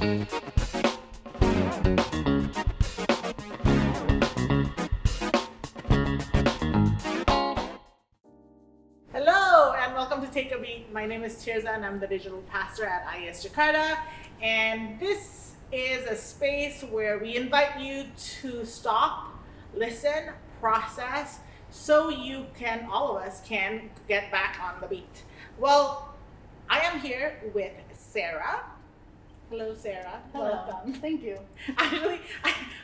Hello and welcome to Take a Beat. My name is Tirza and I'm the digital pastor at IES Jakarta. And this is a space where we invite you to stop, listen, process, so you can, all of us can get back on the beat. Well, I am here with Sarah. Hello, Sarah. Hello. Welcome. Thank you. Actually,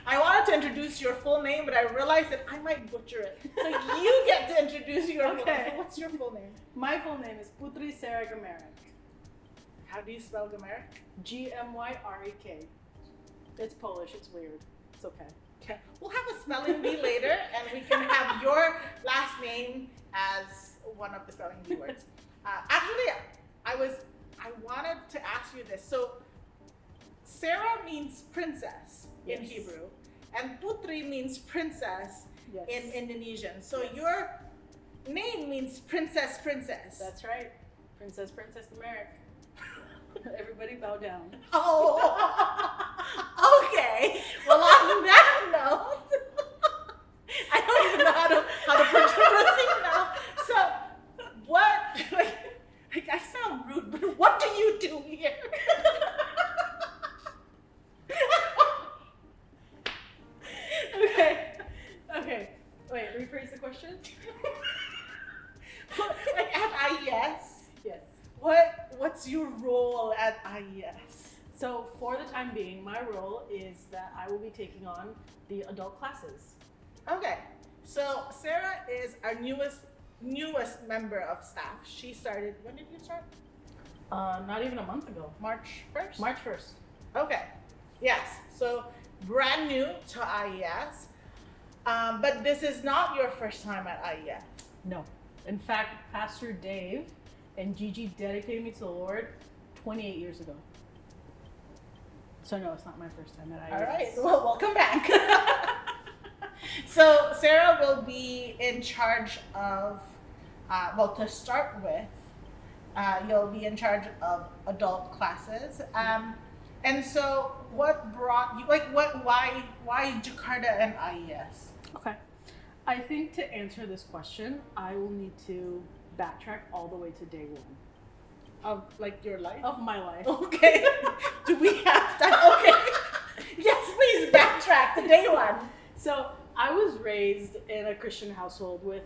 I wanted to introduce your full name, but I realized that I might butcher it. So you get to introduce your full name. So what's your full name? My full name is Putri Sarah Gmyrek. How do you spell Gmyrek? Gmyrek. It's Polish. It's weird. It's okay. Okay. We'll have a spelling bee later, and we can have your last name as one of the spelling bee words. Actually, I wanted to ask you this. So, Sarah means princess in Hebrew, and Putri means princess in Indonesian. So your name means princess. That's right. Princess Gmyrek. Everybody bow down. Oh, okay. Well, on that note, I don't even know how to proceed now. So, what? Like I sound rude, but what do you do here? Okay. Wait, rephrase the question. Like at IES? Yes. What's your role at IES? So for the time being, my role is that I will be taking on the adult classes. Okay. So Sarah is our newest member of staff. She started, when did you start? Not even a month ago. March 1st? March 1st. Okay. Yes. So brand new to IES. But this is not your first time at IES. No. In fact, Pastor Dave and Gigi dedicated me to the Lord 28 years ago. So no, it's not my first time at IES. All right. Well, welcome back. So Sarah will be in charge of, to start with, you'll be in charge of adult classes. And so what brought you, why Jakarta and IES? Okay. I think to answer this question, I will need to backtrack all the way to day one. Of your life? Of my life. Okay. Do we have time? Okay. Yes, please backtrack to day one. So I was raised in a Christian household with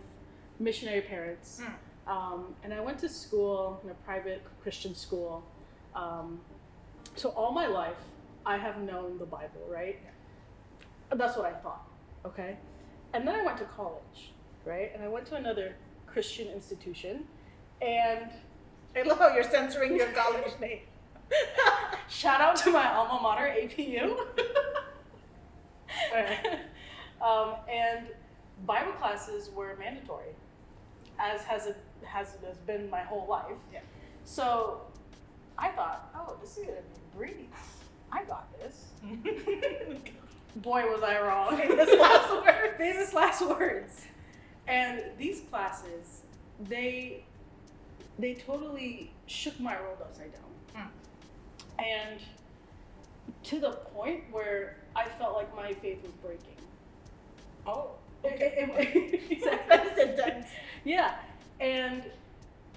missionary parents. And I went to school, in a private Christian school. So all my life, I have known the Bible, right? That's what I thought, okay? And then I went to college, right? And I went to another Christian institution, and I love how you're censoring your college name. shout out to my alma mater, APU. And Bible classes were mandatory, as has been my whole life. Yeah. So I thought, oh, this is gonna be a breeze. I got this. Boy, was I wrong. Famous last words. And these classes, they totally shook my world upside down. And to the point where I felt like my faith was breaking. Oh, okay. Exactly. That's intense. Yeah. And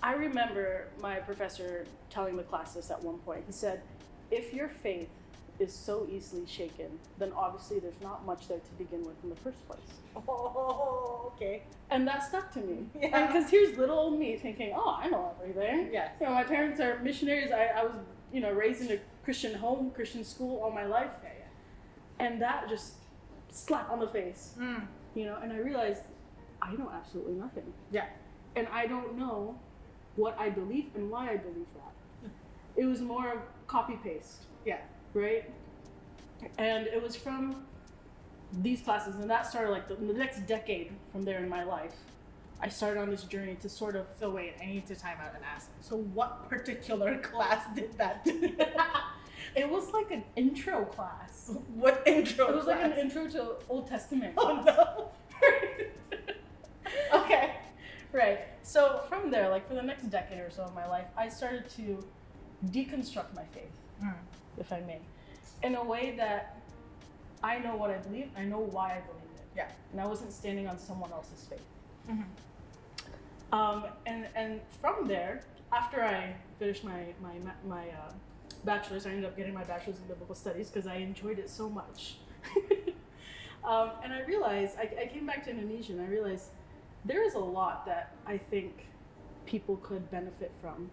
I remember my professor telling the class this at one point. He said, if your faith is so easily shaken, then obviously there's not much there to begin with in the first place. Oh, okay. And that stuck to me. Yeah. Because here's little old me thinking, oh, I know everything. Yes. You know, my parents are missionaries. I was, raised in a Christian home, Christian school all my life. Yeah. And that just slapped on the face. And I realized I know absolutely nothing. Yeah. And I don't know what I believe and why I believe that. It was more of copy paste. Yeah. Right? And it was from these classes, and that started like the next decade from there in my life. I started on this journey to sort of... So wait, I need to time out and ask. So what particular class did that do? It was like an intro class. What intro? It was class? like an intro to Old Testament. Oh no. Okay. Right. So from there, like for the next decade or so of my life, I started to deconstruct my faith, if I may. in a way that I know what I believe, I know why I believe it. Yeah. And I wasn't standing on someone else's faith. Mm-hmm. And from there, after I finished my bachelor's, I ended up getting my bachelor's in biblical studies because I enjoyed it so much. And I realized, I came back to Indonesia and I realized there is a lot that I think people could benefit from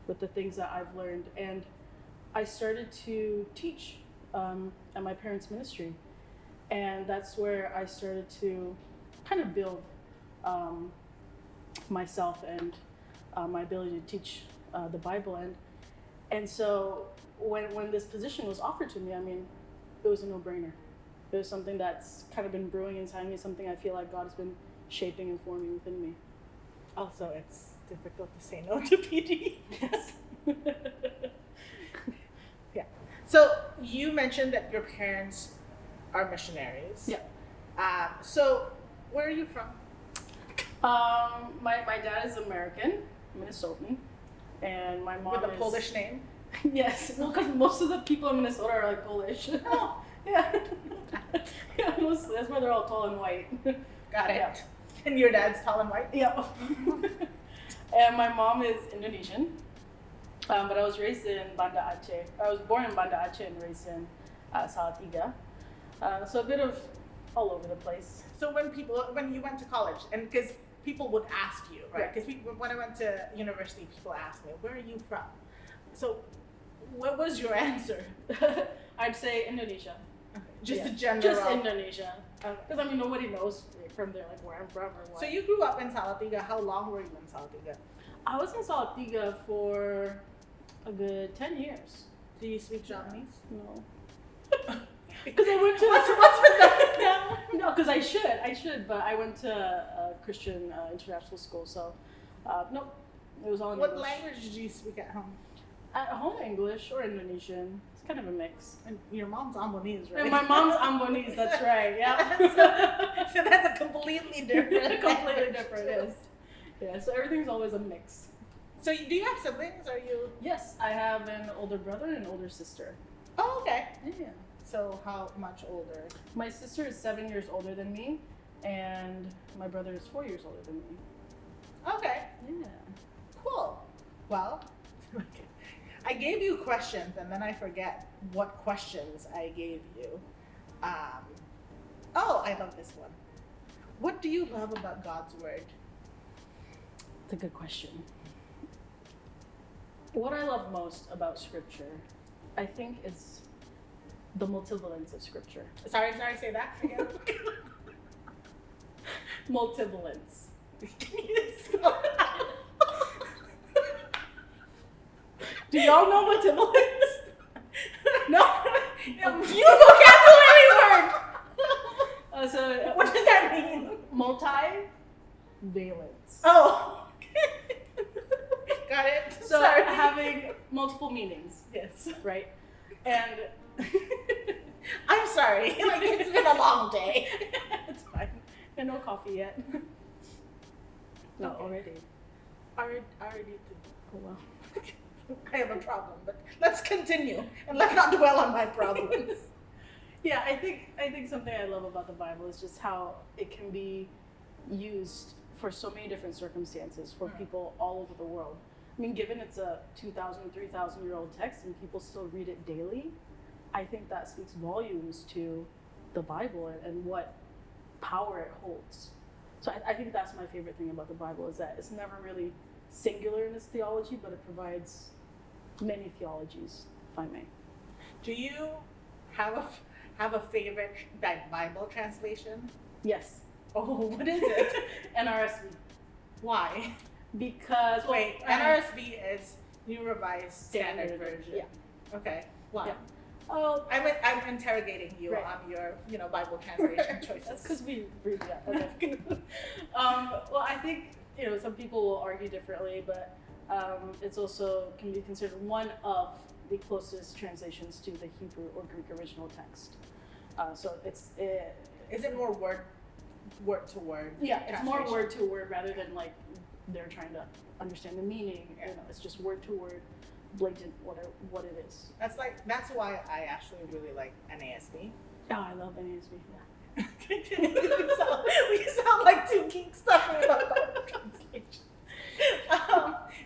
with the things that I've learned. And I started to teach at my parents' ministry. And that's where I started to kind of build myself and my ability to teach the Bible. And so when this position was offered to me, I mean, it was a no-brainer. It was something that's kind of been brewing inside me, something I feel like God has been shaping and forming within me. Also, it's difficult to say no to PD. Yes. Yeah. So you mentioned that your parents are missionaries. Yeah. So where are you from? My dad is American, Minnesotan, and my mom With a Polish name? Yes, well, because most of the people in Minnesota are like Polish. Oh, yeah. Yeah, mostly. That's why they're all tall and white. Got it. Yeah. And your dad's tall and white? Yeah. And my mom is Indonesian, but I was raised in Banda Aceh. I was born in Banda Aceh and raised in Salatiga. So a bit of all over the place. So when you went to college, and because people would ask you, right? Yeah. Because when I went to university, people asked me, where are you from? So what was your answer? I'd say Indonesia. Just Yeah. a general. Just Indonesia. Because I mean, nobody knows from there, like where I'm from or what. So you grew up in Salatiga. How long were you in Salatiga? I was in Salatiga for a good 10 years. Do you speak Japanese? No. Because I went to What's with that? no, because I should, but I went to a Christian international school, so nope, it was all in What English. language did you speak at home? At home, English or Indonesian. It's kind of a mix. And your mom's Ambonese, right? And my mom's Ambonese. That's right. Yeah. So that's a completely different. Completely different. Yes. Yeah. So everything's always a mix. So do you have siblings? Are you? Yes, I have an older brother and an older sister. Oh, okay. Yeah. So how much older? My sister is 7 years older than me, and my brother is 4 years older than me. Okay. Yeah. Cool. Well, I gave you questions and then I forget what questions I gave you. Oh, I love this one. What do you love about God's word? It's a good question. What I love most about Scripture, I think, is the multivalence of Scripture. Sorry, say that again. Multivalence. Can you spell that? Do y'all know multivalence? No. New vocabulary word. So What does that mean? multivalence. Oh. Got it. So Sorry. having multiple meanings, Yes. right? And I'm sorry. Like it's been a long day. it's fine. And no coffee yet. No, Okay. already. Already did. Oh well. I have a problem, but let's continue and let's not dwell on my problems. Yeah, I think something I love about the Bible is just how it can be used for so many different circumstances for people all over the world. I mean, given it's a 2,000, 3,000-year-old text and people still read it daily, I think that speaks volumes to the Bible and what power it holds. So I think that's my favorite thing about the Bible is that it's never really singular in its theology, but it provides many theologies, if I may. Do you have a favorite Bible translation? Yes. Oh, what is it? NRSV. Why? Because Wait, NRSV is New Revised Standard Version. Yeah. Okay. Why? Yeah. Oh, I'm interrogating you Right. on your Bible translation choices. that's because we read that. Okay. Well, I think some people will argue differently, but it's also can be considered one of the closest translations to the Hebrew or Greek original text. So Is it more word to word? yeah, it's more translation? word to word rather than like they're trying to understand the meaning. It's just word to word blatant what it is. That's why I actually really like NASB. Oh, I love NASB. Yeah. we sound like two geeks talking about Bible translation.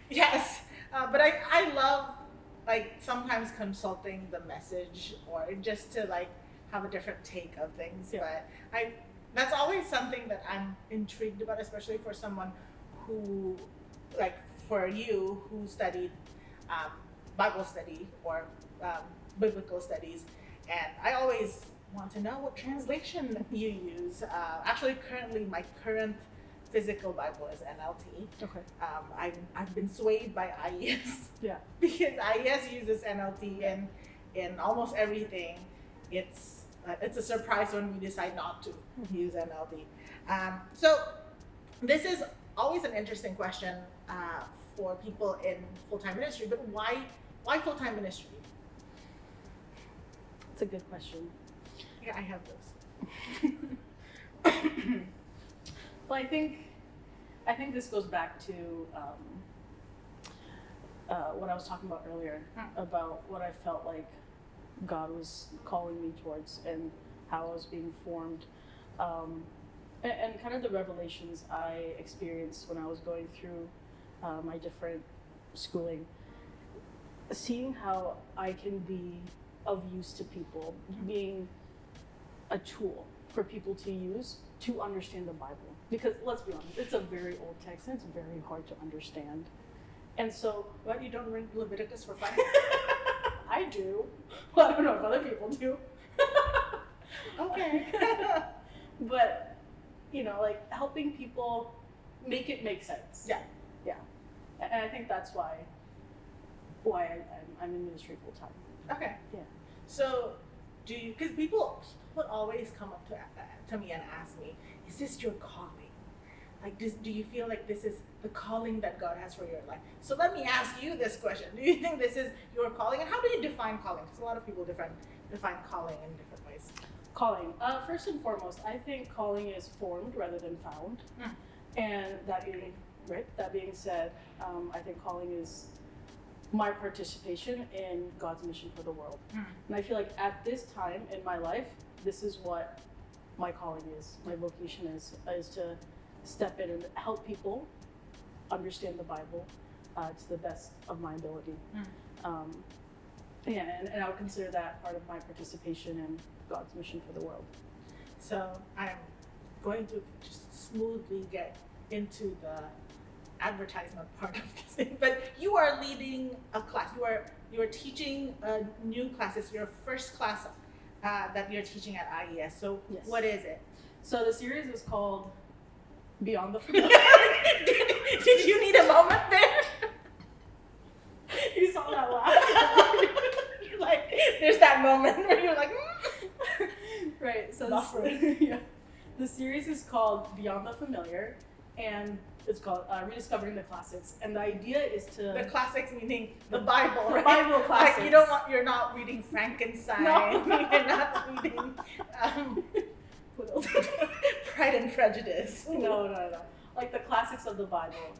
Yes, but I love like sometimes consulting the message or just to like have a different take of things. Yeah. But that's always something that I'm intrigued about, especially for someone who, like for you, who studied Bible study or biblical studies, and I always want to know what translation you use. Actually, currently, my current physical Bible is NLT. Okay. I've been swayed by IES. Yeah. Because IES uses NLT in almost everything. It's a surprise when we decide not to use NLT. So this is always an interesting question for people in full-time ministry. But why full-time ministry? It's a good question. Yeah, I have those. Well, I think this goes back to what I was talking about earlier about what I felt like God was calling me towards and how I was being formed, and kind of the revelations I experienced when I was going through my different schooling, seeing how I can be of use to people, being a tool for people to use to understand the Bible. Because let's be honest, it's a very old text and it's very hard to understand. And so, What, you don't read Leviticus for fun? I do. Well, I don't know if other people do. Okay. But, like helping people make it make sense. Yeah. Yeah. And I think that's why I'm in ministry full time. Okay. Yeah. So, because people would always come up to me and ask me, is this your calling? Like, do you feel like this is the calling that God has for your life? So let me ask you this question. Do you think this is your calling? And how do you define calling? Because a lot of people define calling in different ways. Calling. First and foremost, I think calling is formed rather than found. And that being said, I think calling is my participation in God's mission for the world. And I feel like at this time in my life, this is what my calling is, my vocation is to step in and help people understand the Bible to the best of my ability. And I would consider that part of my participation in God's mission for the world. So I'm going to just smoothly get into the advertisement part of this thing. But you are leading a class. You are teaching new classes. Your first class that you're teaching at IES. So Yes. What is it? So the series is called Beyond the Familiar. Did you need a moment there? You saw that laugh. You're like, there's that moment where you're like, Right. So Buffering. yeah. The series is called Beyond the Familiar, and it's called Rediscovering the Classics. And the idea is to the classics meaning the Bible, the right? Bible classics. Like you're not reading Frankenstein. No. You're not reading What else? Pride and Prejudice. No. Like the classics of the Bible.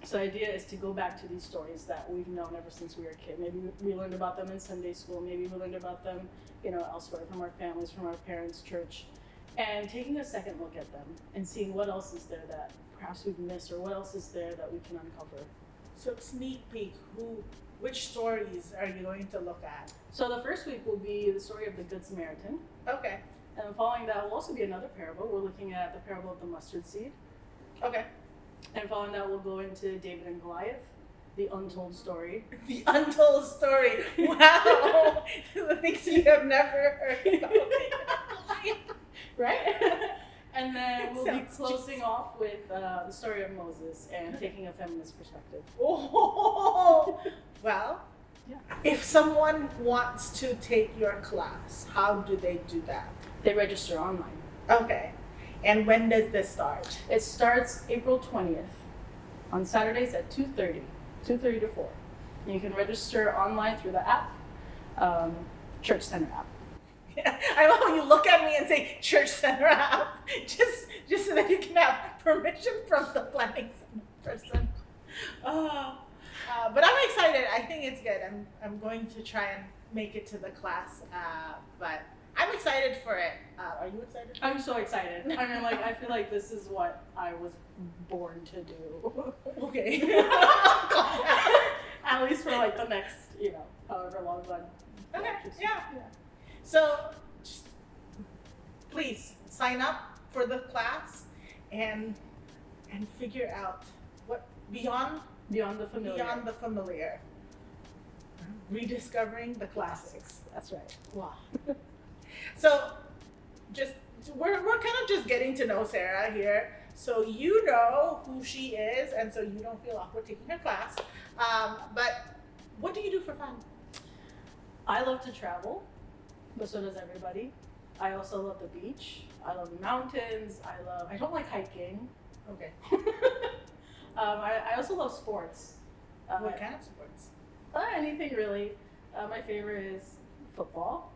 So the idea is to go back to these stories that we've known ever since we were a kid. Maybe we learned about them in Sunday school. Maybe we learned about them, elsewhere from our families, from our parents' church. And taking a second look at them and seeing what else is there that perhaps we've missed, or what else is there that we can uncover. So sneak peek, which stories are you going to look at? So the first week will be the story of the Good Samaritan. Okay. And following that will also be another parable. We're looking at the parable of the mustard seed. Okay. And following that, we'll go into David and Goliath, the untold story. The untold story. Wow. The things you have never heard about. Right? And then we'll be Sounds closing off with the story of Moses and taking a feminist perspective. Oh, well, Yeah. if someone wants to take your class, how do they do that? They register online. Okay. And when does this start? It starts April 20th on Saturdays at 2:30 to 4. And you can register online through the app, Church Center app. I love when you look at me and say Church Center app, just so that you can have permission from the planning center person. But I'm excited. I think it's good. I'm going to try and make it to the class. But I'm excited for it. Are you excited? I'm so excited. I mean, like, I feel like this is what I was born to do. Okay. At least for like the next, however long I'm. Okay. Yeah. So, just please sign up for the class and figure out what beyond Beyond the familiar. Rediscovering the classics. That's right. Wow. So, we're kind of just getting to know Sarah here, so you know who she is, and so you don't feel awkward taking her class. But what do you do for fun? I love to travel, but so does everybody. I also love the beach. I love mountains. I don't like hiking. Okay. I also love sports. What kind of sports? Anything really. My favorite is football.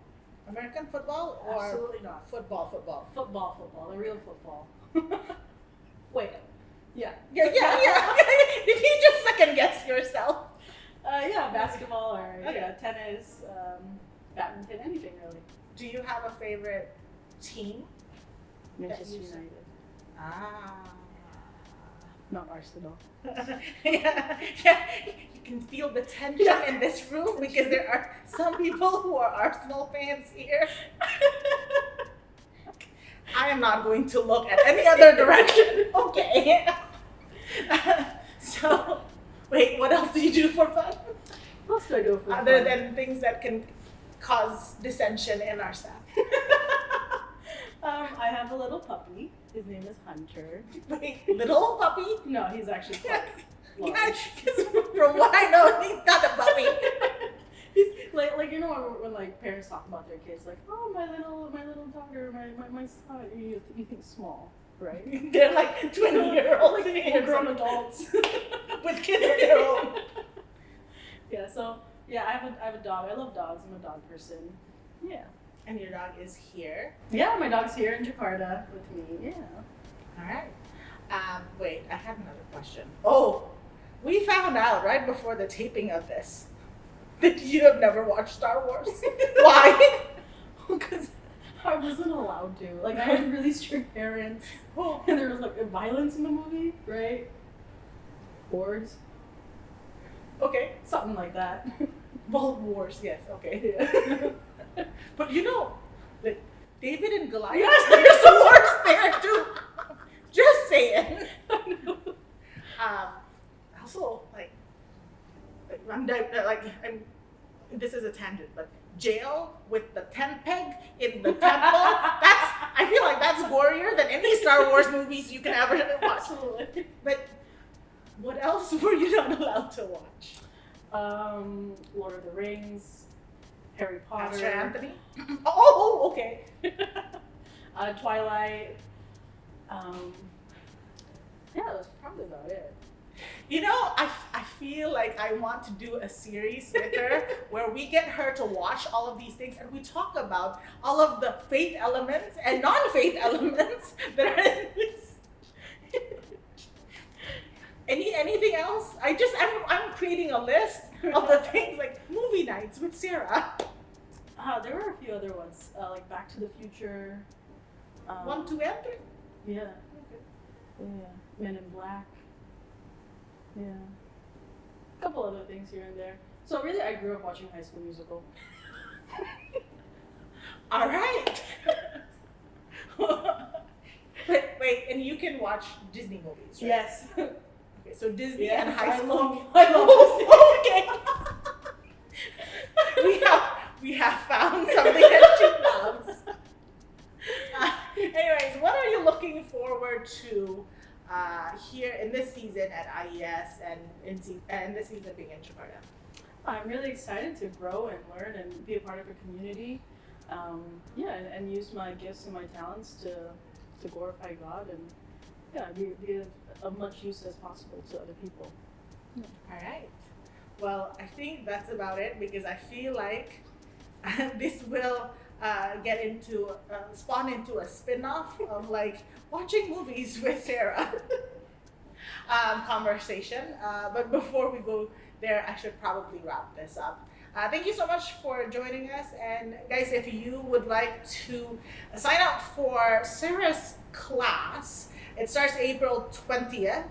American football or Absolutely not. Football. Football, the real football. Wait. Yeah. Yeah. Did you just second guess yourself? Yeah, basketball or Okay. tennis, badminton, anything really. Do you have a favorite team? Manchester you United. Not Arsenal. yeah. You can feel the tension in this room because there are some people who are Arsenal fans here. I am not going to look at any other direction. Okay. So, wait, what else do you do for fun? What else do I do for fun? Other than things that can cause dissension in our staff. I have a little puppy. His name is Hunter. Wait, little puppy? No, he's actually quite large. Because from what I know, he's not a puppy. He's like when like parents talk about their kids, like, oh, my little daughter, my son, you think small, right? They're like 20-year-old Full-grown adults with kids of their own. Yeah, so I have a dog. I love dogs. I'm a dog person. Yeah. And your dog is here. Yeah, my dog's here in Jakarta with me. Yeah. All right. Wait, I have another question. Oh, we found out right before the taping of this that you have never watched Star Wars. Why? Because I wasn't allowed to. Like, I had really strict parents. Oh. And there was like violence in the movie, right? Wars. Okay. Something like that. Well, wars, yes. Okay. Yeah. But like David and Goliath, there's some wars there too. Just saying. Also, this is a tangent, but jail with the tent peg in the temple. I feel like that's gorier than any Star Wars movies you can ever watch. Absolutely. But what else were you not allowed to watch? Lord of the Rings, Harry Potter. Pastor Anthony? Oh, okay. Twilight. Yeah, that's probably about it. You know, I feel like I want to do a series with her where we get her to watch all of these things and we talk about all of the faith elements and non-faith elements that are in this. Anything else? I'm creating a list of the things like movie nights with Sarah. There were a few other ones, like Back to the Future. 1, 2, and 3. Yeah. Okay. Yeah. Men in Black. Yeah. A couple other things here and there. So really, I grew up watching High School Musical. All right. Wait, and you can watch Disney movies, right? Yes. Okay, so Disney Yes, and High School. I love Okay. We have found something that she loves. Anyways, what are you looking forward to here in this season at IES and in this season being in Jakarta? I'm really excited to grow and learn and be a part of a community. And use my gifts and my talents to glorify God and be of much use as possible to other people. All right. Well, I think that's about it because I feel like this will spawn into a spin-off of like watching movies with Sarah conversation. But before we go there, I should probably wrap this up. Thank you so much for joining us. And guys, if you would like to sign up for Sarah's class, it starts April 20th.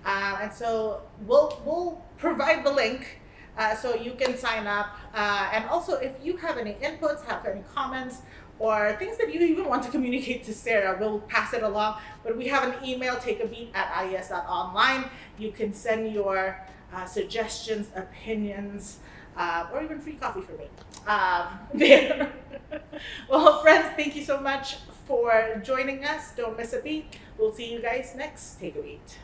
And so we'll provide the link so you can sign up. And also, if you have any inputs, have any comments, or things that you even want to communicate to Sarah, we'll pass it along. But we have an email, takeabeat@ies.online. You can send your suggestions, opinions, or even free coffee for me there. Well, friends, thank you so much for joining us. Don't miss a beat. We'll see you guys next Take a Beat.